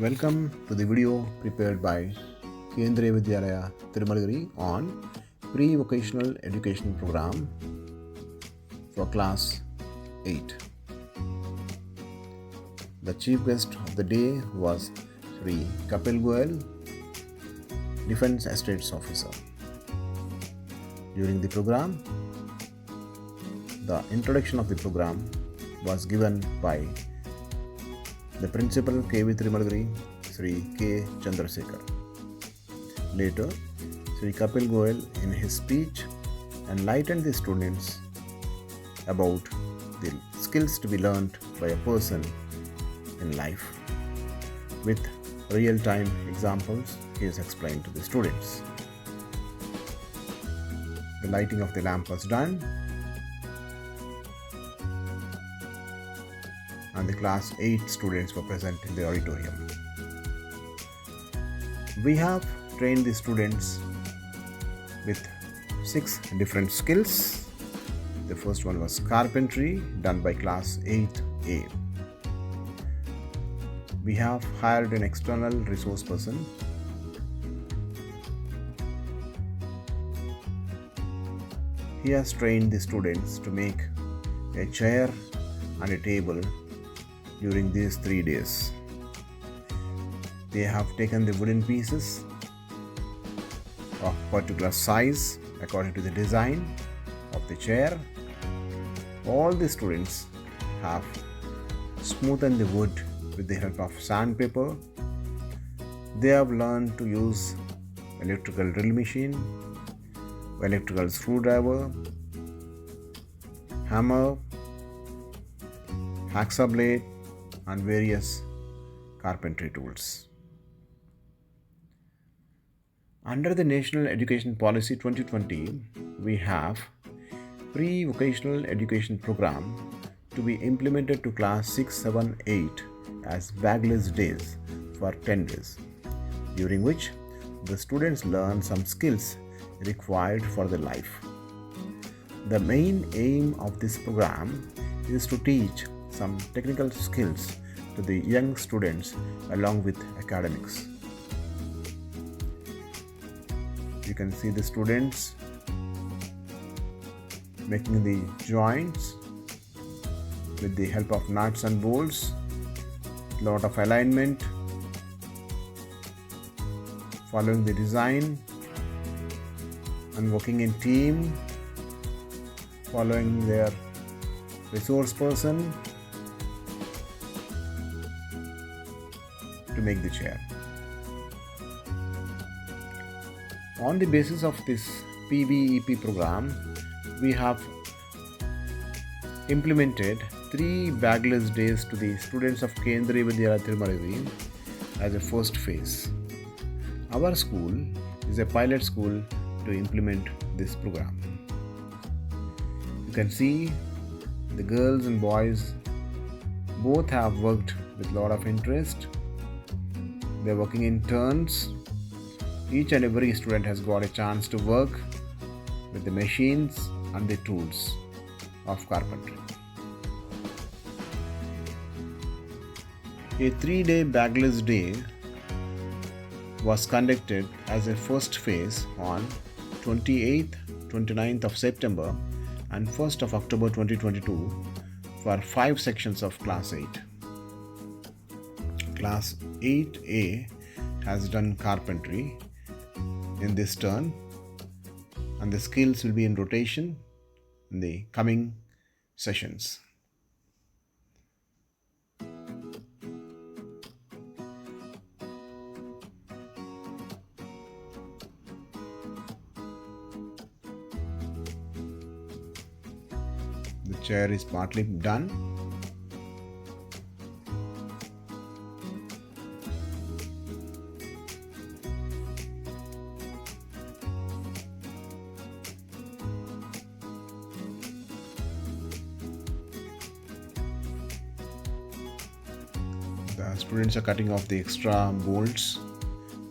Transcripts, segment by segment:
Welcome to the video prepared by Kendriya Vidyalaya Tirumalagiri on Pre-Vocational Education Program for Class 8. The chief guest of the day was Sri Kapil Goyal, Defence Estates Officer. During the program, the introduction of the program was given by the Principal KV Tirumalagiri, Sri K. Chandrasekhar. Later, Sri Kapil Goyal in his speech enlightened the students about the skills to be learnt by a person in life. With real-time examples, he has explained to the students. The lighting of the lamp was done, and the class 8 students were present in the auditorium. We have trained the students with 6 different skills. The first one was carpentry, done by class 8A. We have hired an external resource person. He has trained the students to make a chair and a table during these 3 days. They have taken the wooden pieces of particular size according to the design of the chair. All the students have smoothened the wood with the help of sandpaper. They have learned to use electrical drill machine, electrical screwdriver, hammer, hacksaw blade, and various carpentry tools. Under the National Education Policy 2020, we have Pre-Vocational Education Program to be implemented to class 6, 7, 8 as bagless days for 10 days, during which the students learn some skills required for their life. The main aim of this program is to teach some technical skills to the young students along with academics. You can see the students making the joints with the help of nuts and bolts, lot of alignment, following the design and working in team, following their resource person to make the chair. On the basis of this PVEP program, we have implemented 3 bagless days to the students of Kendriya Vidyalaya Tirumalagiri as a first phase. Our school is a pilot school to implement this program. You can see the girls and boys both have worked with a lot of interest. They're working in turns. Each and every student has got a chance to work with the machines and the tools of carpentry. A 3-day bagless day was conducted as a first phase on 28th, 29th of September and 1st of October 2022 for 5 sections of Class 8. Class 8A has done carpentry in this turn, and the skills will be in rotation in the coming sessions. The chair is partly done. The students are cutting off the extra bolts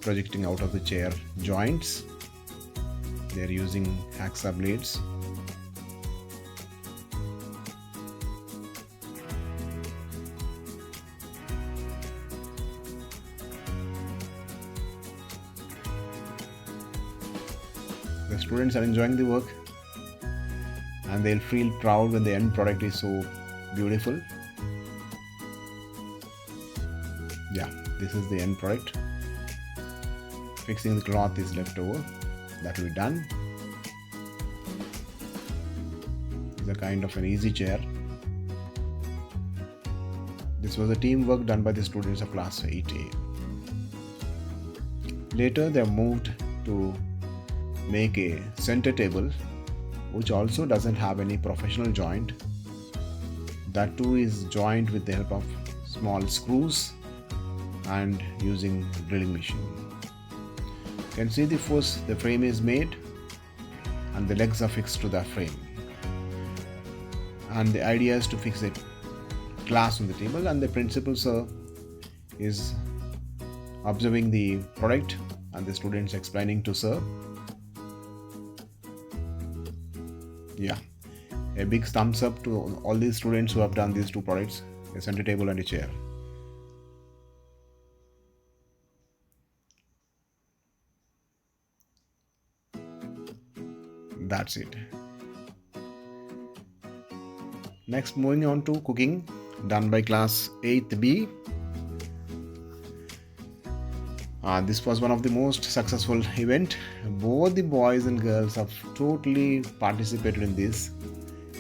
projecting out of the chair joints. They are using hacksaw blades. The students are enjoying the work and they'll feel proud when the end product is so beautiful. Yeah, this is the end product. Fixing the cloth is left over. That will be done. It's a kind of an easy chair. This was a teamwork done by the students of class 8A. Later they have moved to make a center table which also doesn't have any professional joint. That too is joined with the help of small screws and using drilling machine. You can see the frame is made and the legs are fixed to the frame. And the idea is to fix a glass on the table, and the principal sir is observing the product and the students explaining to sir. Yeah, a big thumbs up to all these students who have done these two products, a center table and a chair. That's it. Next, moving on to cooking done by class 8B. This was one of the most successful event. Both the boys and girls have totally participated in this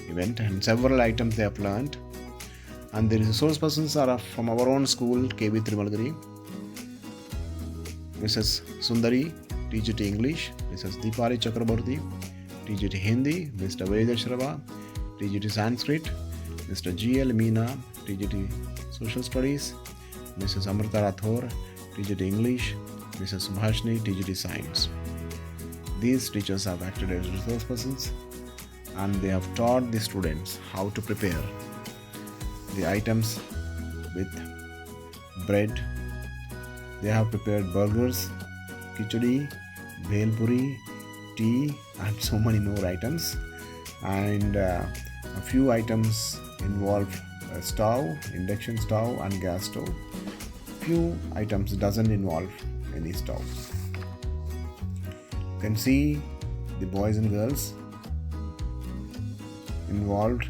event, and several items they have learned. And the resource persons are from our own school, KB Trimalgiri. Mrs. Sundari, TGT English. Mrs. Deepali Chakraborty, TGT Hindi. Mr. Vedar Shrava, TGT Sanskrit. Mr. GL Meena, TGT Social Studies. Mrs. Amrita Rathore, TGT English. Mrs. Subhashni, TGT Science. These teachers have acted as resource persons and they have taught the students how to prepare the items with bread. They have prepared burgers, khichdi, bhel puri, tea and so many more items. And a few items involve a stove, induction stove and gas stove. Few items doesn't involve any stove. You can see the boys and girls involved,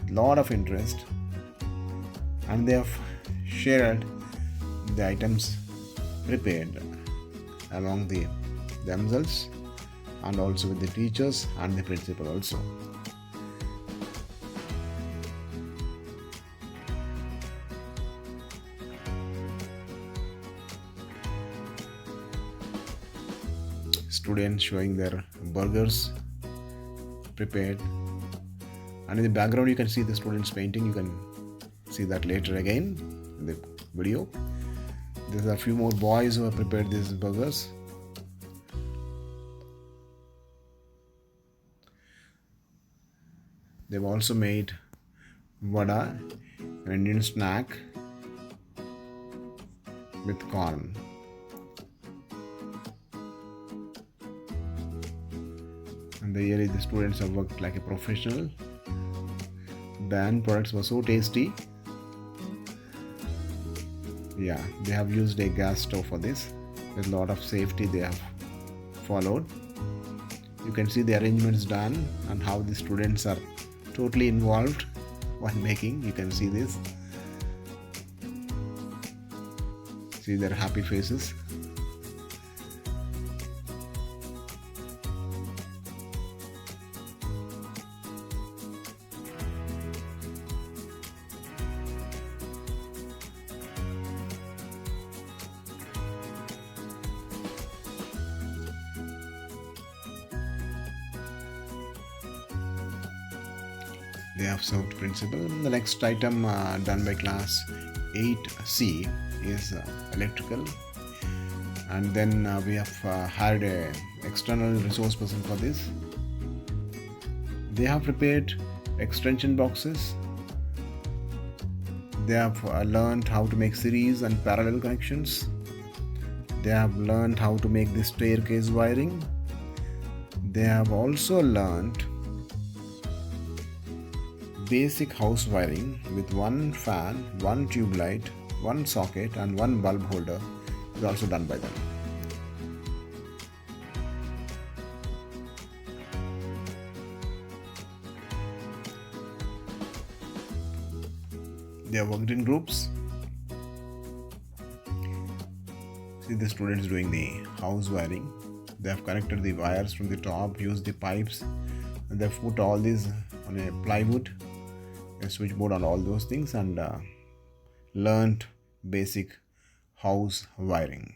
lot of interest, and they have shared the items prepared among themselves and also with the teachers and the principal also. Students showing their burgers prepared, and in the background you can see the students painting. You can see that later again in the video. There are a few more boys who have prepared these burgers. They've also made vada, an Indian snack with corn. And really the students have worked like a professional. The end products were so tasty. Yeah, they have used a gas stove for this. With a lot of safety they have followed. You can see the arrangements done and how the students are totally involved while making. You can see this. See their happy faces. They have served principal. The next item done by class 8C is electrical, and then we have hired a external resource person for this. They have prepared extension boxes. They have learned how to make series and parallel connections. They have learned how to make the staircase wiring. They have also learned basic house wiring with one fan, one tube light, one socket and one bulb holder is also done by them. They have worked in groups. See the students doing the house wiring. They have connected the wires from the top, used the pipes, and they've put all these on a plywood, a switchboard, on all those things, and learned basic house wiring.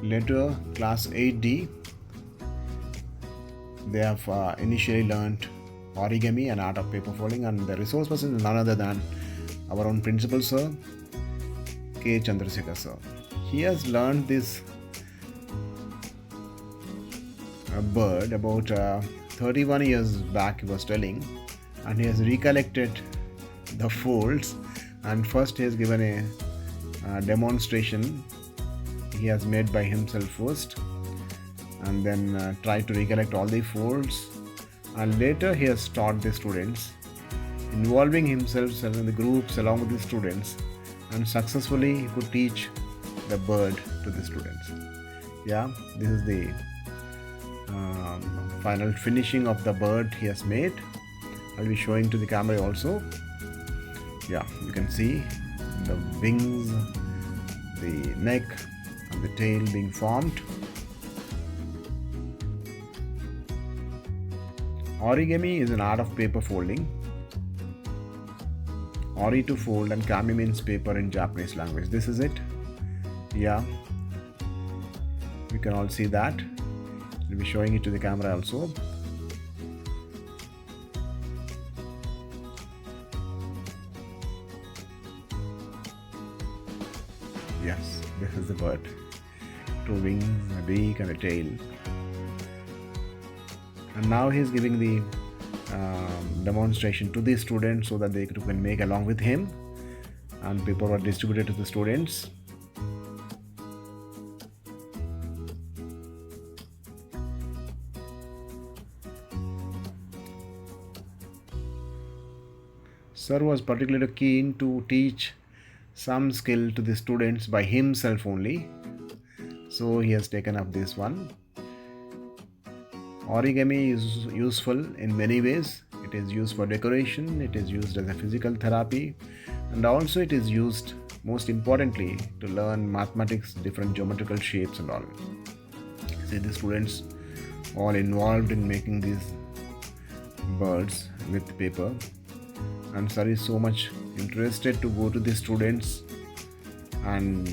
Later, class 8D, they have initially learned origami and art of paper folding, and the resource person is none other than our own principal sir, K. Chandrasekhar sir. He has learned this bird about 31 years back, he was telling, and he has recollected the folds, and first he has given a demonstration he has made by himself first, and then tried to recollect all the folds, and later he has taught the students, involving himself in the groups along with the students, and successfully he could teach the bird to the students. Yeah, this is the final finishing of the bird he has made. I'll be showing to the camera also. Yeah, you can see the wings, the neck, and the tail being formed. Origami is an art of paper folding. Ori to fold, and kami means paper in Japanese language. This is it. Yeah, you can all see that. I'll be showing it to the camera also. Yes, this is the bird. Two wings, a beak, and a tail. And now he is giving the demonstration to the students so that they can make along with him, and paper were distributed to the students. Sir was particularly keen to teach some skill to the students by himself only, so he has taken up this one. Origami is useful in many ways. It is used for decoration, it is used as a physical therapy, and also it is used most importantly to learn mathematics, different geometrical shapes and all. See the students all involved in making these birds with paper, and sir is so much interested to go to the students and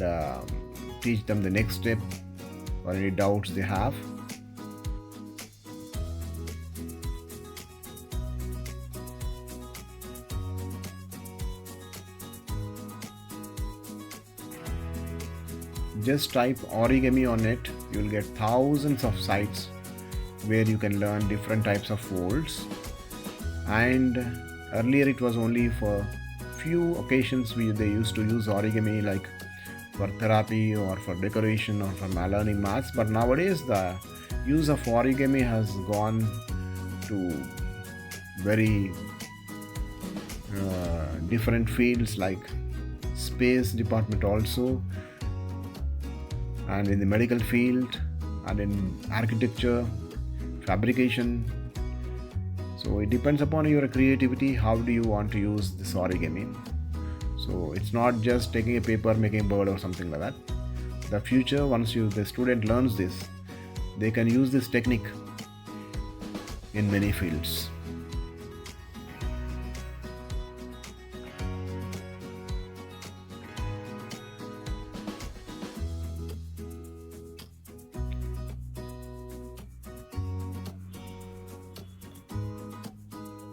teach them the next step or any doubts they have. Just type origami on it, you will get thousands of sites where you can learn different types of folds. And earlier it was only for few occasions they used to use origami, like for therapy or for decoration or for learning maths. But nowadays the use of origami has gone to very different fields like space department also, and in the medical field, and in architecture, fabrication. So it depends upon your creativity, how do you want to use this origami. So it's not just taking a paper, making a bird or something like that. The future, once the student learns this, they can use this technique in many fields.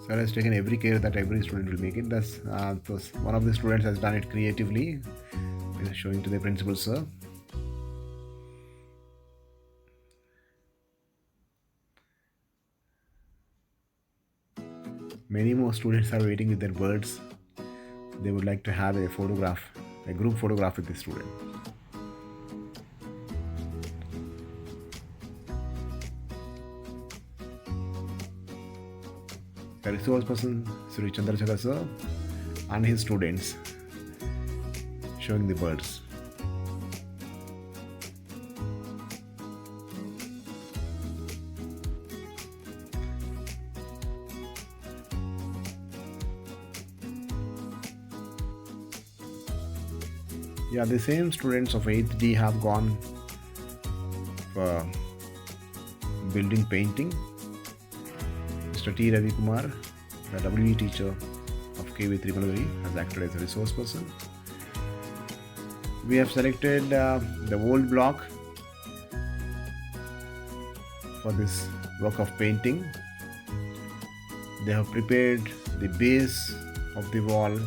Sir has taken every care that every student will make it. Thus, one of the students has done it creatively. He is showing to the principal sir. Many more students are waiting with their birds. They would like to have a photograph, a group photograph with the student. The resource person, Sri Chandrasekhar sir, and his students showing the birds. Yeah, the same students of 8th D have gone for building painting. Mr. T. Ravi Kumar, the WE teacher of KV Trimalagiri, has acted as a resource person. We have selected the old block for this work of painting. They have prepared the base of the wall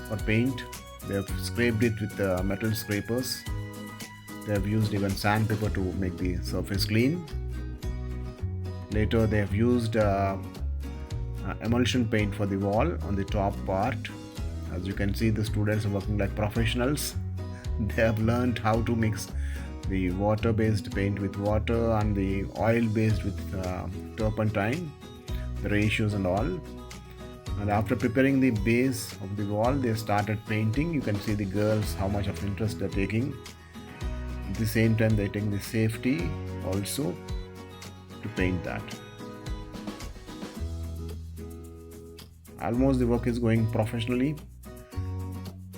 for paint. They have scraped it with metal scrapers. They have used even sandpaper to make the surface clean. Later they have used emulsion paint for the wall on the top part. As you can see, the students are working like professionals. They have learned how to mix the water based paint with water and the oil based with turpentine, the ratios and all. And after preparing the base of the wall, they started painting. You can see the girls how much of interest they're taking. At the same time, they're taking the safety also to paint that. Almost the work is going professionally.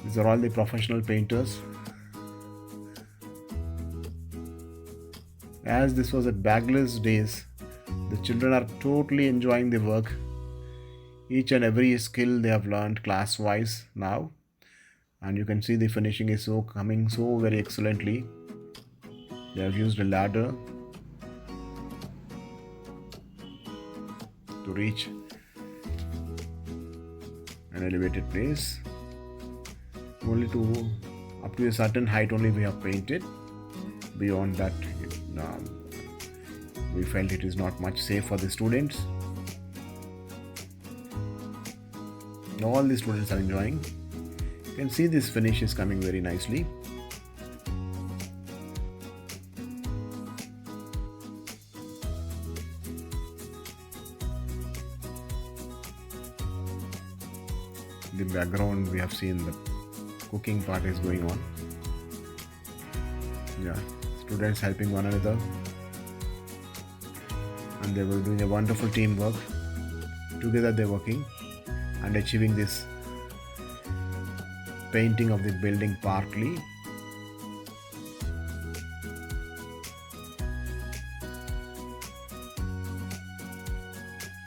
These are all the professional painters. As this was at bagless days, the children are totally enjoying the work. Each and every skill they have learned class wise now, and you can see the finishing is coming so very excellently. They have used a ladder to reach an elevated place. Only to up to a certain height only we have painted. Beyond that, we felt it is not much safe for the students. All the students are enjoying. You can see this finish is coming very nicely. The background we have seen the cooking part is going on. Yeah, students helping one another, and they were doing a wonderful teamwork. Together they're working and achieving this painting of the building partly.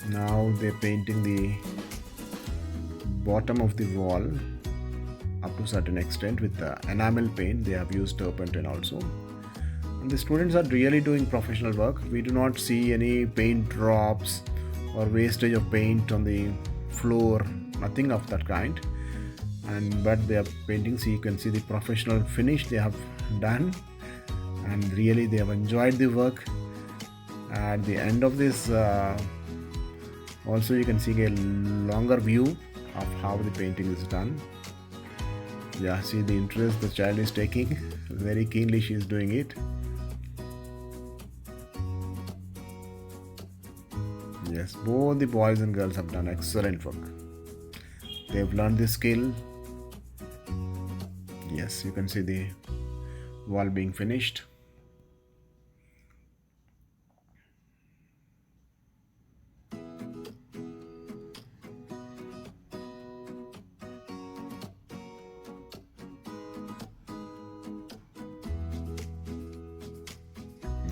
Now they're painting the bottom of the wall up to a certain extent with the enamel paint. They have used turpentine also. And the students are really doing professional work. We do not see any paint drops or wastage of paint on the floor, nothing of that kind. But they are painting. See, you can see the professional finish they have done, and really they have enjoyed the work. At the end of this, also you can see a longer view of how the painting is done. Yeah, see the interest the child is taking. Very keenly she is doing it. Yes, both the boys and girls have done excellent work. They have learned the skill. Yes, you can see the wall being finished.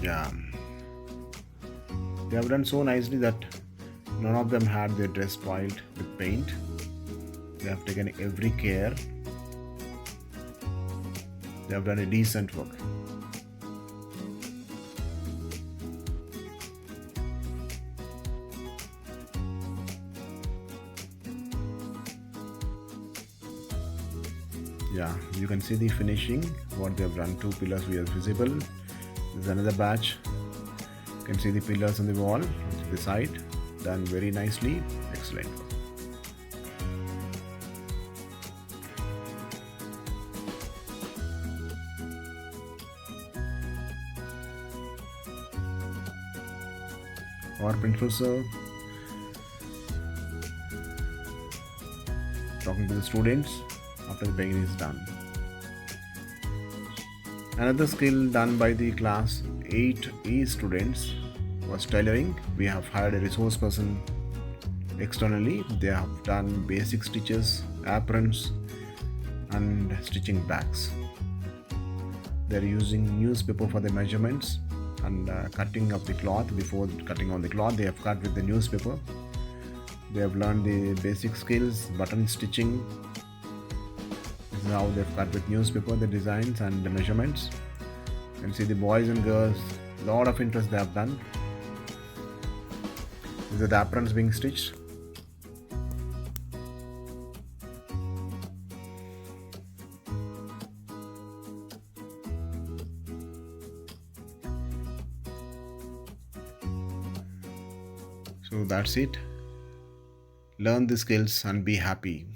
Yeah, they have done so nicely that none of them had their dress spoiled with paint. They have taken every care. They have done a decent work. Yeah, you can see the finishing, what they have done. 2 pillars we are visible. This is another batch. You can see the pillars on the wall, to the side, done very nicely. Excellent. Our principal sir talking to the students after the painting is done. Another skill done by the class 8E students was tailoring. We have hired a resource person externally. They have done basic stitches, aprons, and stitching bags. They're using newspaper for the measurements and cutting of the cloth. Before cutting on the cloth, they have cut with the newspaper. They have learned the basic skills, button stitching. This is how they've cut with newspaper, the designs and the measurements. You can see the boys and girls, a lot of interest they have done. These are the aprons being stitched. So that's it. Learn the skills and be happy.